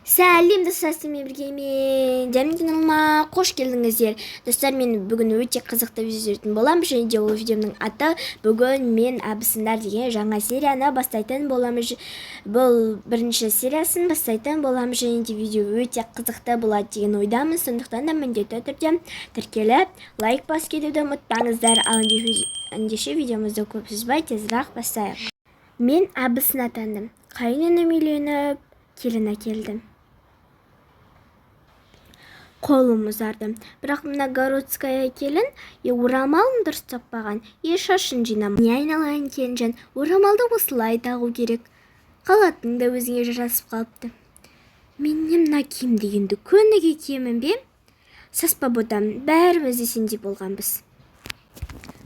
Сәлем достар, сіздермен біргемен Жәмін каналыма қош келдіңіздер. Достар, мен бүгін өте қызықты видео түсіретін боламын, және де ол видеомның аты бүгін мен абысындар деген жаңа серияны бастайтын боламыз. Бұл бірінші сериясын бастайтын боламыз, және де видео өте қызықты болады деген ойдамын. Сондықтан да міндетті түрде тіркеліп, лайк басып кетуді ұмытпаңыздар. Ал ендеше видеомызды көп созбай тезірек бастайық. Мен абысын атандым. Қайынінім үйленіп, келін әкелдім. Қолым ұзарды. Бірақ мына Городская келін орамалын дұрыс таппаған, шашын жинамаған. Не айналайын келінжан, орамалды осылай тағу керек. Қалатың да өзіңе жарасып қалыпты. Мен мына киімді енді көніге киемін бе? Саспа ботам, бәріміз есенде болғанбыз.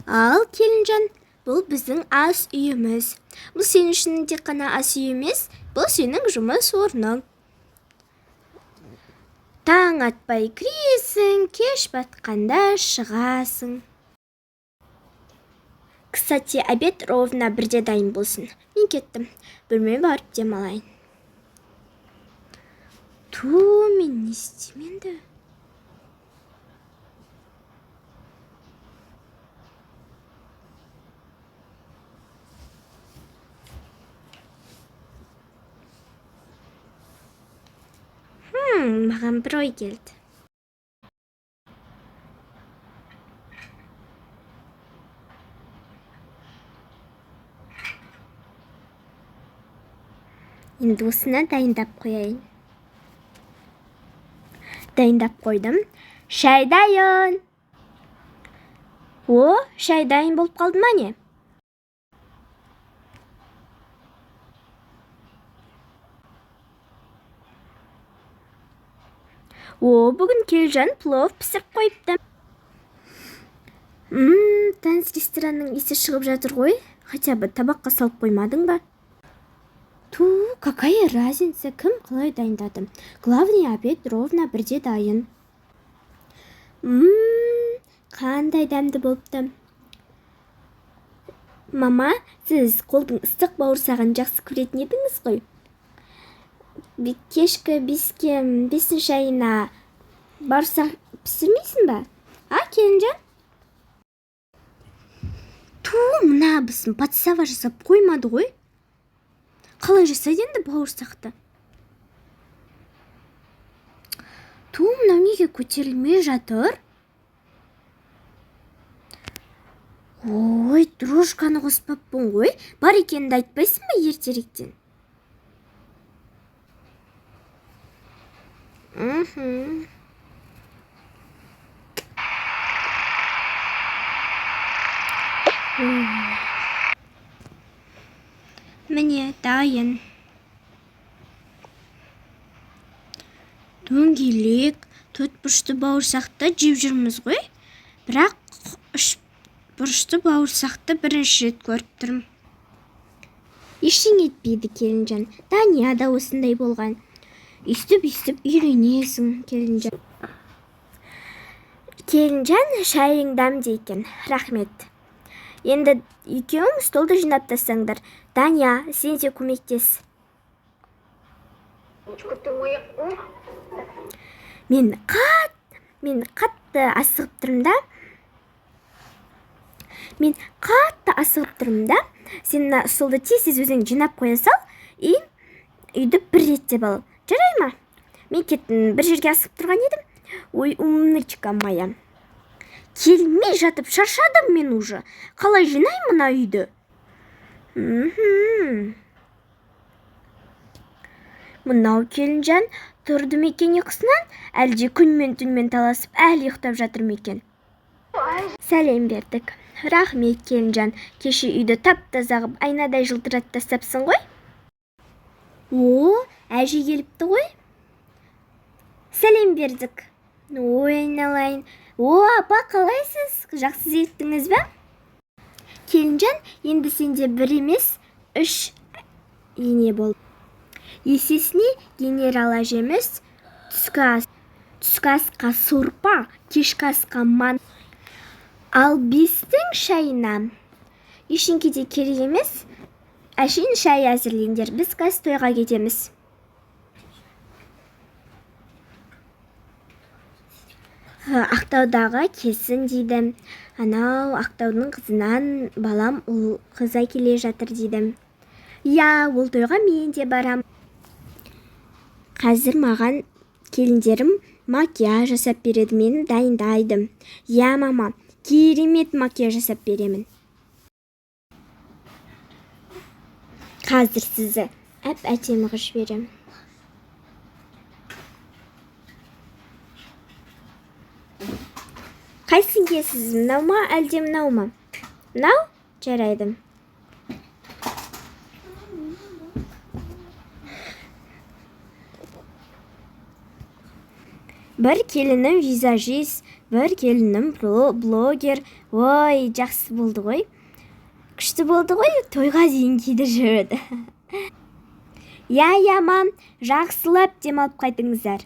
Ал келінжан, бұл біздің ас үйіміз. Бұл сен үшін тек қана ас үй емес, бұл сенің жұмыс орның. Таң атпай кіресің, кеш батқанда шығасың. Кстати, обед ровно 1-де дайын болсын. Мен кеттім. Бөлмеме барып демалайын. Мен не істеймін енді? Маған бір ой келді. Енді осыны дайындап қояйын. Дайындап қойдым. Шай дайын. Шай дайын болып қалды ма не? Бүгін келжан плов пісіріп қойыпты. Таныс ресторанның иісі шығып жатыр ғой. Хотя бы табаққа салып қоймадың ба? Какая разница, кім қалай дайындады? Главный обед ровно 1-де дайын. Қандай дәмді болыпты. Мама, сіз қолдың ыстық бауырсағын жақсы көретін едіңіз ғой. Кешкі 5-5 айына бауырсақ пісірмейсің ба? Келінжан? Мына абысын подсава жасап қоймады ғой. Қалай жасайды енді бауырсақты? Мынау неге көтерілмей жатыр? Дрожканы қоспаппын ғой. Бар екенді айтпайсың ба ертеректен? Міне, дайын. Дөңгелек, 4 бұрышты бауырсақты жеп жүрміз ғой. Бірақ 3 бұрышты бауырсақты бірінші рет көріп тұрмын. Ештеңе етпейді келінжан. Дания да осындай болған. Естіп үйренесің келінжан. Келінжан, шайың дәмді екен. Рахмет. Енді екеуің столды жинап тастаңдар. Дания, сен де көмектес. Мен қатты асығып тұрмын да. Сен столды тез өзің жинап қоя сал, үйді бір реттеп ал. Жарай ма? Мен кеттім, бір жерге асығып тұрған едім. Умничка моя. Келмей жатып шаршадым мен уже. Қалай жинай мына үйді? Мынау келінжан тұрды мекен ұйқысынан, әлде күнмен түнмен таласып, әлі ұйықтап жатыр мекен. Сәлем бердік. Рахмет келінжан, кеше үйді тап-таза ғып айнадай жылтырат тастапсың ғой. Әже келіпті ғой. Сәлем бердік. Айналайын. Апа, қалайсыз? Жақсы зерттіңіз бе? Келінжан, енді сенде 1 емес 3 ене болды. Есесіне генерал әжеміз түскі асқа сорпа, кешкі асқа ман. Ал 5-тің шайына ешеңкеде керек емес. Әшейін шай әзірлеңдер, біз қазір тойға кетеміз. Ақтаудағы келсін дейді. Анау Ақтаудың қызынан балам ұл қыза келе жатыр дейді. Я, ол тойға мен де барам. Қазір маған келіндерім макияж жасап береді, мені дайындайды. Я, мама, керемет макияж жасап беремін. Қазір сізді әп-әдемі қылып беремін. Қайсың киесіз, мынау ма, әлде мынау ма? Мынау? Жарайды. Бір келінім визажист, бір келінім блогер. Ой, жақсы болды ғой. Күшті болды ғой, тойға дейін киді жүреді. Я, мам, жақсылап демалып қайтыңыздар.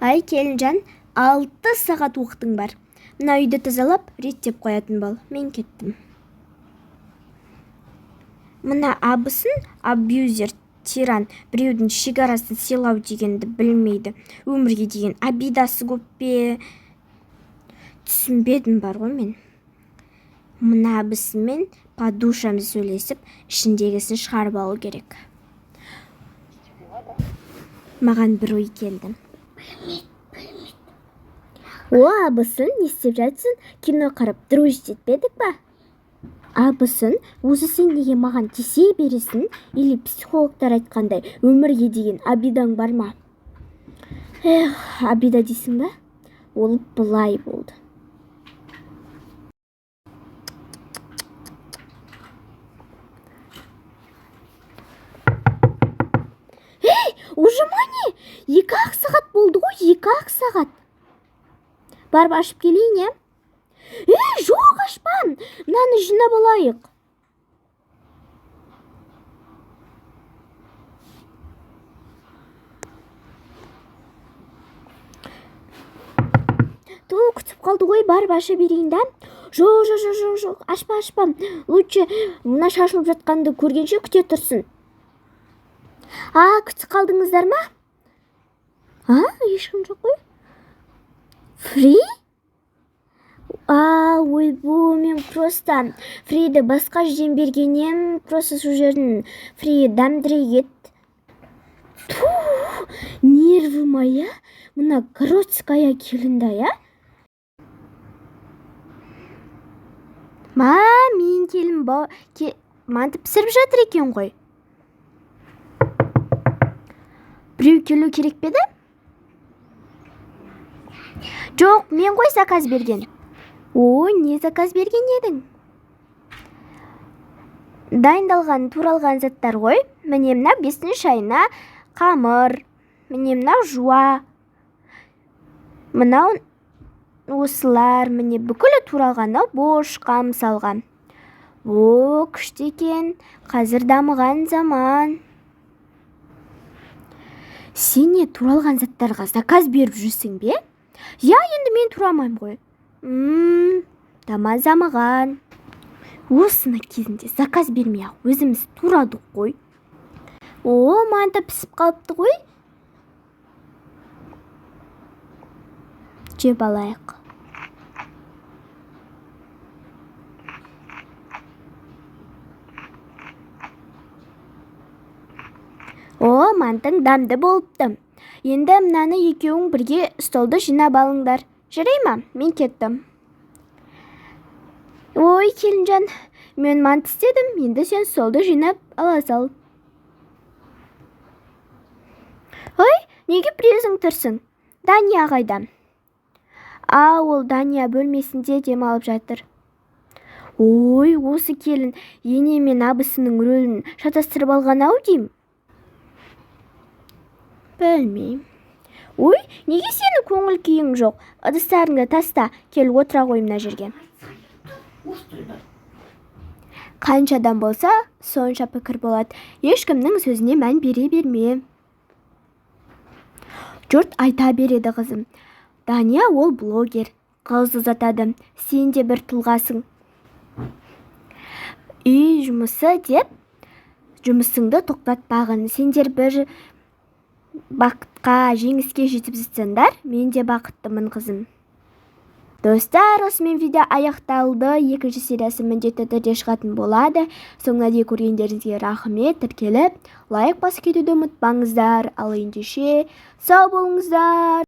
Ай, келінжан, 6 сағат уақытың бар. Мына үйді тазалап, реттеп қоятын бол. Мен кеттім. Мына абысын абьюзер, тиран, біреудің шекарасын сыйлау дегенді білмейді. Өмірге деген обидасы көп пе? Түсінбедім бар ғой мен. Мына абысымен подушамыз сөйлесіп, ішіндегісін шығарып алу керек. Маған бір ой келді. О, абысын, не істеп жатсың? Кино қарап дружить етпедік па? Абысын, өзі сен неге маған тисе бересің, или психологтар айтқандай өмірге деген обидаң бар ма? Обида дейсің ба? Ол былай болды. Уже мане, 2-ақ сағат болды ғой, 2-ақ сағат. Барып ашып келейін, е? Жоқ, ашпам. Мынаны жинап алайық. Күтіп қалды ғой, барып аша берейін да. Жоқ, ашпам. Лучше мына шашылып жатқанды көргенше күте тұрсын. Күтіп қалдыңыздар ма? Ешкім жоқ қой. Фри? Ойбу, мен просто Фриді басқа жерден бергенем, просто сол жердің Фри дәмдіре кет. Нерві мая, мына городская келінді, я? Мен келін манты пісіріп жатыр екен ғой. Біреу келу керек педі? Жоқ, мен ғой заказ берген. Не заказ берген едің? Дайындалған, туралған заттар ғой. Міне мына 5-ің шайына қамыр, міне мына жуа. Мынау осылар, міне бүкілі туралғаны бошқа мысалға. Күшті екен, қазір дамыған заман. Сен не туралған заттарға заказ беріп жүрсің бе? Енді мен турамайым ғой. Дамазамаған. Осыны кезінде заказ бермей-ақ өзіміз турадық қой. Манты пісіп қалыпты ғой. Жеп алайық. Мантың дамды болыпты. Енді мынаны екеуің бірге столды жинап алыңдар. Жарай ма? Мен кеттім. Ой, келінжан, мен манты істедім, енді сен столды жинап ала сал. Ой, неге біреуің тұрсың? Дания қайда? Ол Дания бөлмесінде демалып жатыр. Ой, осы келін ене мен абысының рөлін шатастырып алған-ау деймін. Білмейм. Ой, неге сені көңіл күйің жоқ? Ыдыстарыңды таста, кел отыра ғой мына жерге. Қаншадан болса, сонша пікір болады. Ешкімнің сөзіне мән бере берме. Жұрт айта береді қызым. Дания ол блогер, қыз ұзатады. Сен де бір тұлғасың. Үй жұмысы деп, жұмысыңды тоқтатпағын. Сендер бақытқа, жеңіске жетіп жатсаңдар, мен де бақыттымын, қызым. Достар, осымен видео аяқталды. Екінші сериясы міндетті түрде шығатын болады. Соңына дейін көргендеріңізге рахмет. Тіркеліп, лайк басып кетуді ұмытпаңыздар. Ал ендеше сау болыңыздар.